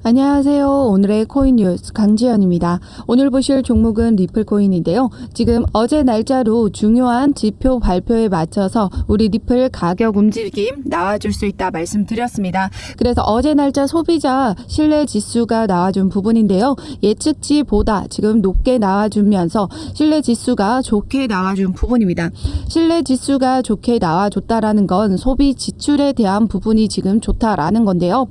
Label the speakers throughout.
Speaker 1: 안녕하세요. 오늘의 코인 뉴스 강지연입니다. 오늘 보실 종목은 리플코인인데요. 지금 어제 날짜로 중요한 지표 발표에 맞춰서 우리 리플 가격 움직임 나와줄 수 있다 말씀드렸습니다. 그래서 어제 날짜 소비자 신뢰 지수가 나와준 부분인데요. 예측치보다 지금 높게 나와주면서 신뢰 지수가 좋게 나와준 부분입니다. 신뢰 지수가 좋게 나와줬다라는 건 소비 지출에 대한 부분이 지금 좋다라는 건데요.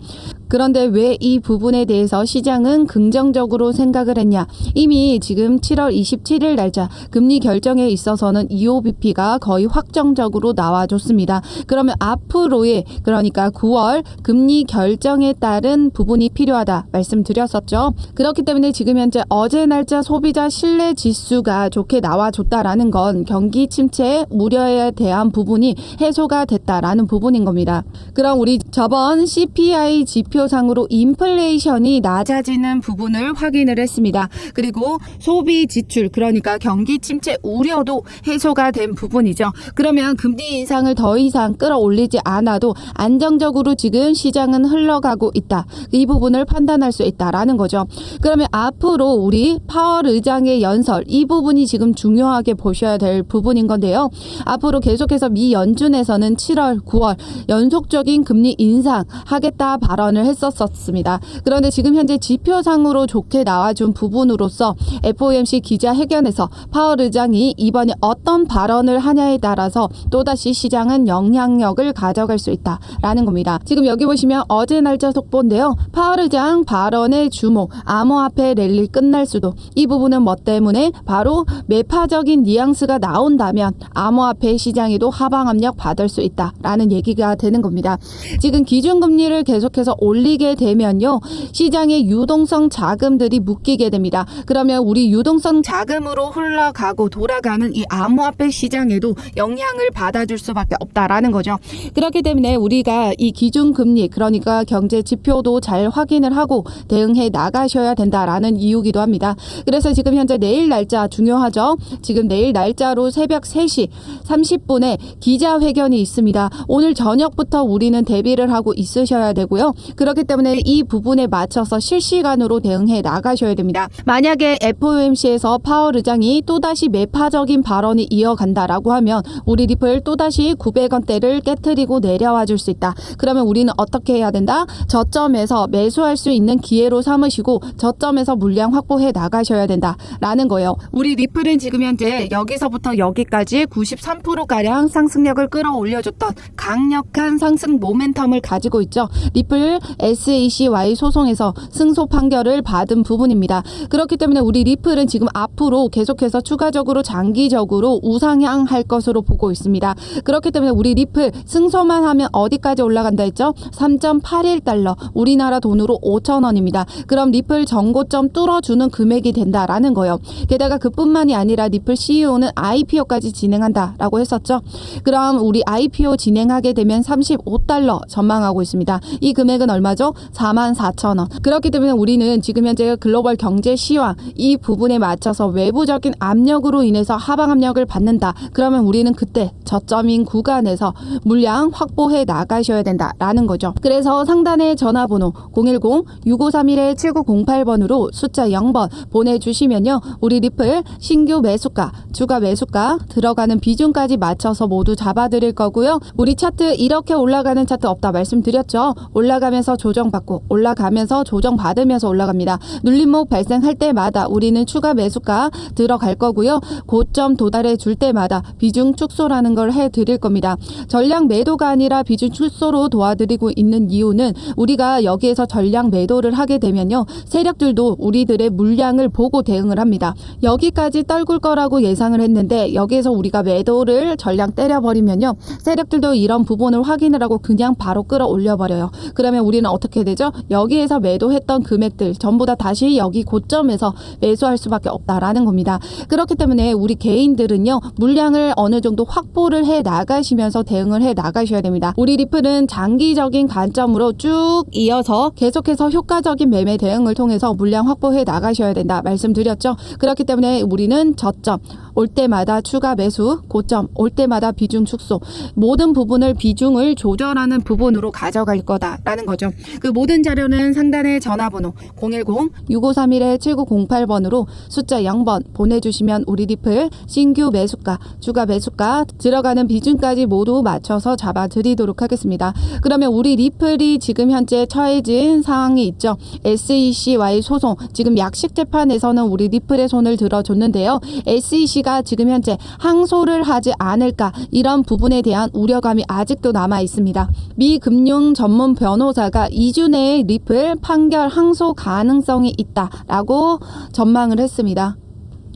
Speaker 1: 그런데 왜 이 부분에 대해서 시장은 긍정적으로 생각을 했냐? 이미 지금 7월 27일 날짜 금리 결정에 있어서는 EOBP가 거의 확정적으로 나와줬습니다. 그러면 앞으로의 그러니까 9월 금리 결정에 따른 부분이 필요하다 말씀드렸었죠. 그렇기 때문에 지금 현재 어제 날짜 소비자 신뢰 지수가 좋게 나와줬다라는 건 경기 침체 우려에 대한 부분이 해소가 됐다라는 부분인 겁니다. 그럼 우리 저번 CPI 지표상으로 인플레이션이 낮아지는 부분을 확인을 했습니다. 그리고 소비 지출 그러니까 경기 침체 우려도 해소가 된 부분이죠. 그러면 금리 인상을 더 이상 끌어올리지 않아도 안정적으로 지금 시장은 흘러가고 있다. 이 부분을 판단할 수 있다라는 거죠. 그러면 앞으로 우리 파월 의장의 연설 이 부분이 지금 중요하게 보셔야 될 부분인 건데요. 앞으로 계속해서 미 연준에서는 7월, 9월 연속적인 금리 인상하겠다 발언을 했었습니다. 그런데 지금 현재 지표상으로 좋게 나와준 부분으로서 FOMC 기자회견에서 파월 의장이 이번에 어떤 발언을 하냐에 따라서 또다시 시장은 영향력을 가져갈 수 있다라는 겁니다. 지금 여기 보시면 어제 날짜 속보인데요. 파월 의장 발언의 주목, 암호화폐 랠리 끝날 수도. 이 부분은 뭐 때문에? 바로 매파적인 뉘앙스가 나온다면 암호화폐 시장에도 하방 압력 받을 수 있다라는 얘기가 되는 겁니다. 지금 기준금리를 계속해서 올리게 되면요. 시장의 유동성 자금들이 묶이게 됩니다. 그러면 우리 유동성 자금으로 흘러가고 돌아가는 이 암호화폐 시장에도 영향을 받아줄 수밖에 없다라는 거죠. 그렇기 때문에 우리가 이 기준금리 그러니까 경제 지표도 잘 확인을 하고 대응해 나가셔야 된다라는 이유기도 합니다. 그래서 지금 현재 내일 날짜 중요하죠. 지금 내일 날짜로 새벽 3시 30분에 기자회견이 있습니다. 오늘 저녁부터 우리는 대비를 하고 있으셔야 되고요. 그렇기 때문에 이 부분에 맞춰서 실시간으로 대응해 나가셔야 됩니다. 만약에 FOMC에서 파월 의장이 또다시 매파적인 발언이 이어간다라고 하면 우리 리플 또다시 900원대를 깨트리고 내려와 줄 수 있다. 그러면 우리는 어떻게 해야 된다? 저점에서 매수할 수 있는 기회로 삼으시고 저점에서 물량 확보해 나가셔야 된다라는 거예요. 우리 리플은 지금 현재 여기서부터 여기까지 93%가량 상승력을 끌어올려줬던 강력한 상승 모멘텀을 가지고 있죠. 리플 SECY 소송에서 승소 판결을 받은 부분입니다. 그렇기 때문에 우리 리플은 지금 앞으로 계속해서 추가적으로 장기적으로 우상향할 것으로 보고 있습니다. 그렇기 때문에 우리 리플 승소만 하면 어디까지 올라간다 했죠? 3.81달러 우리나라 돈으로 5,000원입니다. 그럼 리플 전고점 뚫어주는 금액이 된다라는 거예요. 게다가 그뿐만이 아니라 리플 CEO는 IPO까지 진행한다라고 했었죠. 그럼 우리 IPO 진행하게 되면 35달러 전망하고 있습니다. 이 금액은 얼마죠? 44,000원. 그렇기 때문에 우리는 지금 현재 글로벌 경제 시황 이 부분에 맞춰서 외부적인 압력으로 인해서 하방 압력을 받는다. 그러면 우리는 그때 저점인 구간에서 물량 확보해 나가셔야 된다라는 거죠. 그래서 상단의 전화번호 010-6531-7908번으로 숫자 0번 보내주시면요. 우리 리플 신규 매수가, 추가 매수가 들어가는 비중까지 맞춰서 모두 잡아드릴 거고요. 우리 차트 이렇게 올라가는 차트 없다 말씀드렸죠. 올라가면서 조정받고 올라가면서 조정받으면서 올라갑니다. 눌림목 발생할 때마다 우리는 추가 매수가 들어갈 거고요. 고점 도달해 줄 때마다 비중 축소라는 걸 해드릴 겁니다. 전량 매도가 아니라 비중 축소로 도와드리고 있는 이유는 우리가 여기에서 전량 매도를 하게 되면요. 세력들도 우리들의 물량을 보고 대응을 합니다. 여기까지 떨굴 거라고 예상을 했는데 여기에서 우리가 매도를 전량 때려버리면요. 세력들도 이런 부분을 확인을 하고 그냥 바로 끌어올려 버려요. 그러면 우리는 어떻게 되죠? 여기에서 매도했던 금액들 전부 다 다시 여기 고점에서 매수할 수밖에 없다라는 겁니다. 그렇기 때문에 우리 개인들은요. 물량을 어느 정도 확보를 해 나가시면서 대응을 해 나가셔야 됩니다. 우리 리플은 장기적인 관점으로 쭉 이어서 계속해서 효과적인 매매 대응을 통해서 물량 확보해 나가셔야 된다 말씀드렸죠. 그렇기 때문에 우리는 저점 올 때마다 추가 매수, 고점 올 때마다 비중 축소, 모든 부분을 비중을 조절하는 부분으로 가져갈 거다라는 거죠. 그 모든 자료는 상단의 전화번호 010-6531-7908번으로 숫자 0번 보내주시면 우리 리플 신규 매수가, 추가 매수가, 들어가는 비중까지 모두 맞춰서 잡아드리도록 하겠습니다. 그러면 우리 리플이 지금 현재 처해진 상황이 있죠. SEC와의 소송, 지금 약식 재판에서는 우리 리플의 손을 들어줬는데요. SEC가 지금 현재 항소를 하지 않을까, 이런 부분에 대한 우려감이 아직도 남아 있습니다. 미 금융 전문 변호사가 2주 내에 리플 판결 항소 가능성이 있다라고 전망을 했습니다.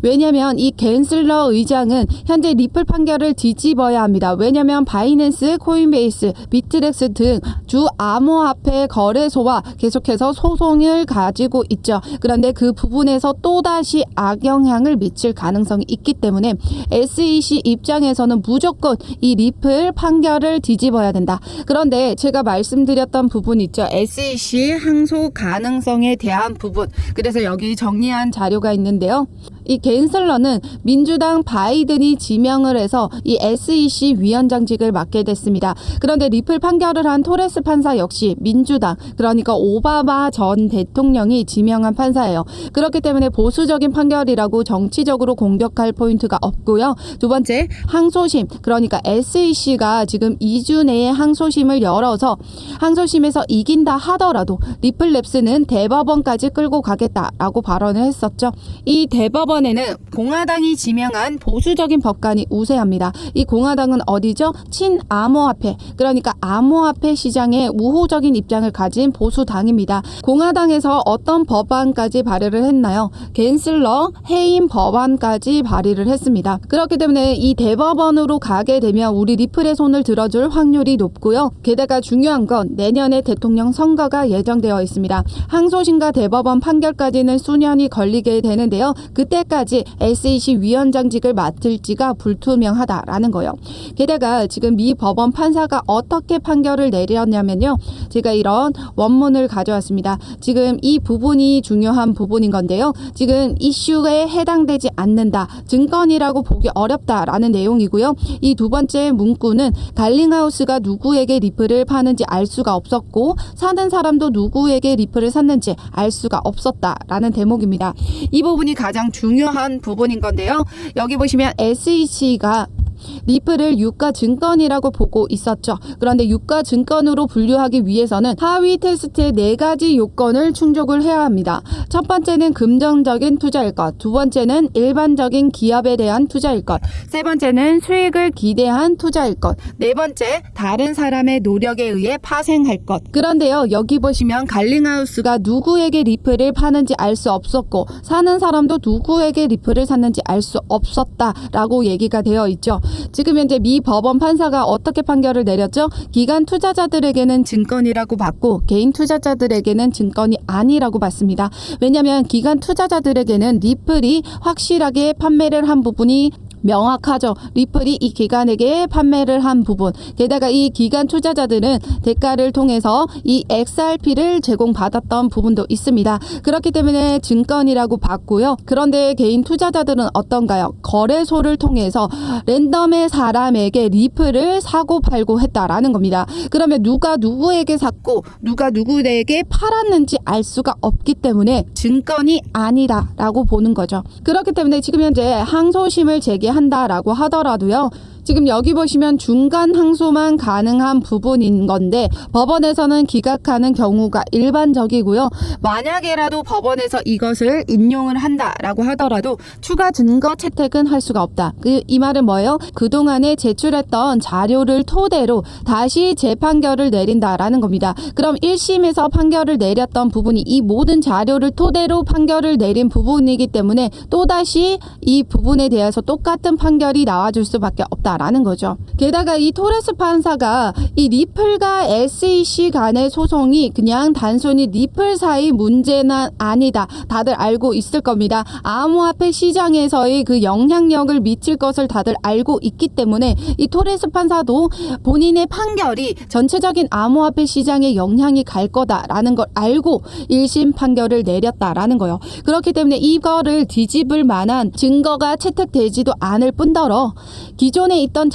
Speaker 1: 왜냐면 이 갠슬러 의장은 현재 리플 판결을 뒤집어야 합니다. 왜냐면 바이낸스, 코인베이스, 비트렉스 등 주 암호화폐 거래소와 계속해서 소송을 가지고 있죠. 그런데 그 부분에서 또다시 악영향을 미칠 가능성이 있기 때문에 SEC 입장에서는 무조건 이 리플 판결을 뒤집어야 된다. 그런데 제가 말씀드렸던 부분 있죠. SEC 항소 가능성에 대한 부분. 그래서 여기 정리한 자료가 있는데요. 이 갠슬러는 민주당 바이든이 지명을 해서 이 SEC 위원장직을 맡게 됐습니다. 그런데 리플 판결을 한 토레스 판사 역시 민주당, 그러니까 오바마 전 대통령이 지명한 판사예요. 그렇기 때문에 보수적인 판결이라고 정치적으로 공격할 포인트가 없고요. 두 번째, 항소심, 그러니까 SEC가 지금 2주 내에 항소심을 열어서 항소심에서 이긴다 하더라도 리플랩스는 대법원까지 끌고 가겠다라고 발언을 했었죠. 이 대법원에는 공화당이 지명한 보수적인 법관이 우세합니다. 이 공화당은 어디죠? 친암호화폐, 그러니까 암호화폐 시장에 우호적인 입장을 가진 보수당입니다. 공화당에서 어떤 법안까지 발의를 했나요? 갠슬러 해임 법안까지 발의를 했습니다. 그렇기 때문에 이 대법원으로 가게 되면 우리 리플의 손을 들어줄 확률이 높고요. 게다가 중요한 건 내년에 대통령 선거가 예정되어 있습니다. 항소심과 대법원 판결까지는 수년이 걸리게 되는데요. 그때까지 SEC 위원장직을 맡을지가 불투명하다라는 거예요. 게다가 지금 미 법원 판사가 어떻게 판결을 내렸냐면요. 제가 이런 원문을 가져왔습니다. 지금 이 부분이 중요한 부분인 건데요. 지금 이슈에 해당되지 않는다, 증권이라고 보기 어렵다라는 내용이고요. 이 두 번째 문구는 갈링하우스가 누구에게 리플을 파는지 알 수가 없었고 사는 사람도 누구에게 리플을 샀는지 알 수가 없었다라는 대목입니다. 이 부분이 가장 중요한 부분인 건데요. 여기 보시면 SEC가 리플을 유가증권이라고 보고 있었죠. 그런데 유가증권으로 분류하기 위해서는 하위 테스트의 4가지 요건을 충족을 해야 합니다. 첫 번째는 금전적인 투자일 것, 두 번째는 일반적인 기업에 대한 투자일 것, 세 번째는 수익을 기대한 투자일 것, 네 번째 다른 사람의 노력에 의해 파생할 것. 그런데요, 여기 보시면 갈링하우스가 누구에게 리플을 파는지 알 수 없었고 사는 사람도 누구에게 리플을 샀는지 알 수 없었다라고 얘기가 되어 있죠. 지금 현재 미 법원 판사가 어떻게 판결을 내렸죠? 기관 투자자들에게는 증권이라고 봤고 개인 투자자들에게는 증권이 아니라고 봤습니다. 왜냐하면 기관 투자자들에게는 리플이 확실하게 판매를 한 부분이 명확하죠. 리플이 이 기관에게 판매를 한 부분, 게다가 이 기관 투자자들은 대가를 통해서 이 XRP를 제공받았던 부분도 있습니다. 그렇기 때문에 증권이라고 봤고요. 그런데 개인 투자자들은 어떤가요? 거래소를 통해서 랜덤의 사람에게 리플을 사고 팔고 했다라는 겁니다. 그러면 누가 누구에게 샀고 누가 누구에게 팔았는지 알 수가 없기 때문에 증권이 아니다라고 보는 거죠. 그렇기 때문에 지금 현재 항소심을 제기한다라고 하더라도요. 지금 여기 보시면 중간 항소만 가능한 부분인 건데 법원에서는 기각하는 경우가 일반적이고요. 만약에라도 법원에서 이것을 인용을 한다라고 하더라도 추가 증거 채택은 할 수가 없다. 이 말은 뭐예요? 그동안에 제출했던 자료를 토대로 다시 재판결을 내린다라는 겁니다. 그럼 1심에서 판결을 내렸던 부분이 이 모든 자료를 토대로 판결을 내린 부분이기 때문에 또다시 이 부분에 대해서 똑같은 판결이 나와줄 수밖에 없다. 있다라는 거죠. 게다가 이 토레스 판사가 이 리플과 SEC 간의 소송이 그냥 단순히 리플 사이 문제는 아니다. 다들 알고 있을 겁니다. 암호화폐 시장에서의 그 영향력을 미칠 것을 다들 알고 있기 때문에 이 토레스 판사도 본인의 판결이 전체적인 암호화폐 시장에 영향이 갈 거다라는 걸 알고 1심 판결을 내렸다라는 거예요. 그렇기 때문에 이거를 뒤집을 만한 증거가 채택되지도 않을 뿐더러 기존에 있던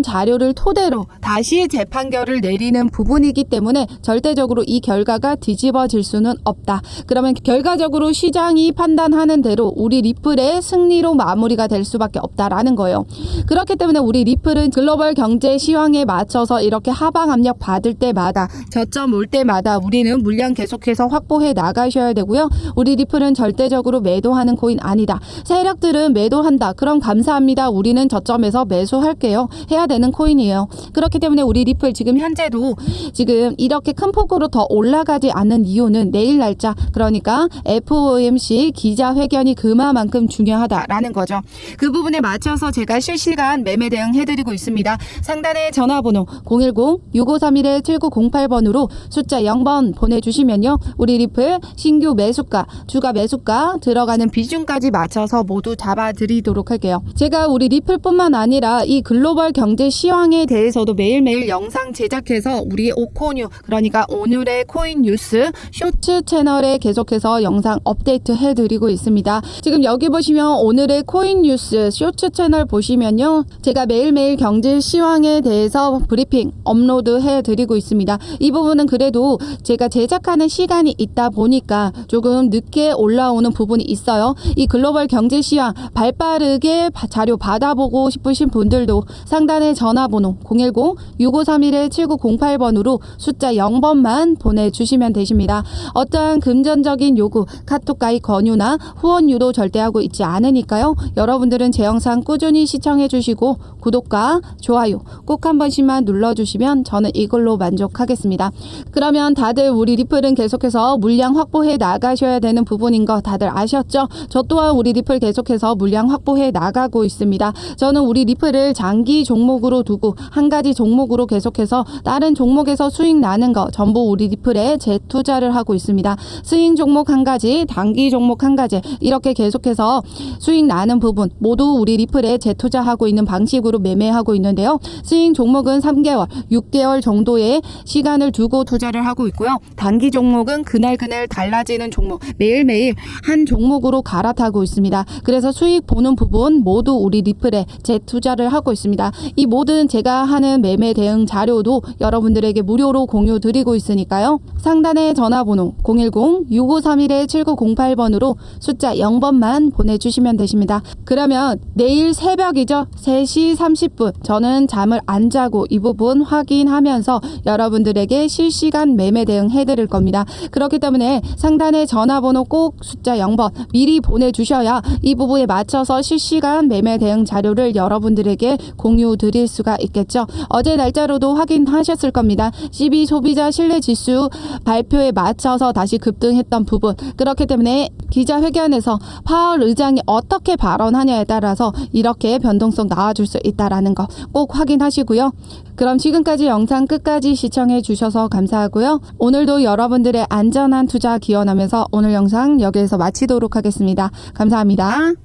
Speaker 1: 자료를 토대로 다시 재판결을 내리는 부분이기 때문에 절대적으로 이 결과가 뒤집어질 수는 없다. 그러면 결과적으로 시장이 판단하는 대로 우리 리플의 승리로 마무리가 될 수밖에 없다라는 거예요. 그렇기 때문에 우리 리플은 글로벌 경제 시황에 맞춰서 이렇게 하방 압력 받을 때마다 저점 올 때마다 우리는 물량 계속해서 확보해 나가셔야 되고요. 우리 리플은 절대적으로 매도하는 코인 아니다. 세력들은 매도한다. 그럼 감사합니다. 우리는 저점에서 매수할게요. 해야 되는 코인이에요. 그렇기 때문에 우리 리플 지금 현재도 지금 이렇게 큰 폭으로 더 올라가지 않는 이유는 내일 날짜, 그러니까 FOMC 기자회견이 그만큼 중요하다라는 거죠. 그 부분에 맞춰서 제가 실시간 매매 대응 해드리고 있습니다. 상단에 전화번호 010-6531-7908번으로 숫자 0번 보내주시면요. 우리 리플 신규 매수가, 주가 매수가 들어가는 비중까지 맞춰서 모두 잡아드리도록 할게요. 제가 우리 리플뿐만 아니라 이 글로벌 경제 시황에 대해서도 매일매일 영상 제작해서 우리 오코뉴, 그러니까 오늘의 코인 뉴스 쇼츠 채널에 계속해서 영상 업데이트 해드리고 있습니다. 지금 여기 보시면 오늘의 코인 뉴스 쇼츠 채널 보시면요. 제가 매일매일 경제 시황에 대해서 브리핑 업로드 해드리고 있습니다. 이 부분은 그래도 제가 제작하는 시간이 있다 보니까 조금 늦게 올라오는 부분이 있어요. 이 글로벌 경제 시황 발빠르게 자료 받아보고 싶으신 분들도 상단에 전화번호 010-6531-7908번으로 숫자 0번만 보내주시면 되십니다. 어떠한 금전적인 요구, 카톡 가입 권유나 후원 유도 절대 하고 있지 않으니까요. 여러분들은 제 영상 꾸준히 시청해 주시고 구독과 좋아요 꼭 한 번씩만 눌러주시면 저는 이걸로 만족하겠습니다. 그러면 다들 우리 리플은 계속해서 물량 확보해 나가셔야 되는 부분인 거 다들 아셨죠? 저 또한 우리 리플 계속해서 물량 확보해 나가고 있습니다. 저는 우리 리플을 장기 종목으로 두고 한 가지 종목으로 계속해서 다른 종목에서 수익 나는 거 전부 우리 리플에 재투자를 하고 있습니다. 스윙 종목 한 가지, 단기 종목 한 가지 이렇게 계속해서 수익 나는 부분 모두 우리 리플에 재투자하고 있는 방식으로 매매하고 있는데요. 스윙 종목은 3개월, 6개월 정도의 시간을 두고 투자를 하고 있고요. 단기 종목은 그날 달라지는 종목, 매일매일 한 종목으로 갈아타고 있습니다. 그래서 수익 보는 부분 모두 우리 리플에 재투자를 하고 있습니다. 이 모든 제가 하는 매매 대응 자료도 여러분들에게 무료로 공유 드리고 있으니까요. 상단에 전화번호 010-6531-7908번으로 숫자 0번만 보내주시면 되십니다. 그러면 내일 새벽이죠. 3시 30분 저는 잠을 안 자고 이 부분 확인하면서 여러분들에게 실시간 매매 대응 해드릴 겁니다. 그렇기 때문에 상단에 전화번호 꼭 숫자 0번 미리 보내주셔야 이 부분에 맞춰서 실시간 매매 대응 자료를 여러분들에게 공유 드릴 수가 있겠죠. 어제 날짜로도 확인하셨을 겁니다. CB 소비자 신뢰지수 발표에 맞춰서 다시 급등했던 부분, 그렇기 때문에 기자회견에서 파월 의장이 어떻게 발언하냐에 따라서 이렇게 변동성 나와줄 수 있다는 거 꼭 확인하시고요. 그럼 지금까지 영상 끝까지 시청해 주셔서 감사하고요. 오늘도 여러분들의 안전한 투자 기원하면서 오늘 영상 여기에서 마치도록 하겠습니다. 감사합니다.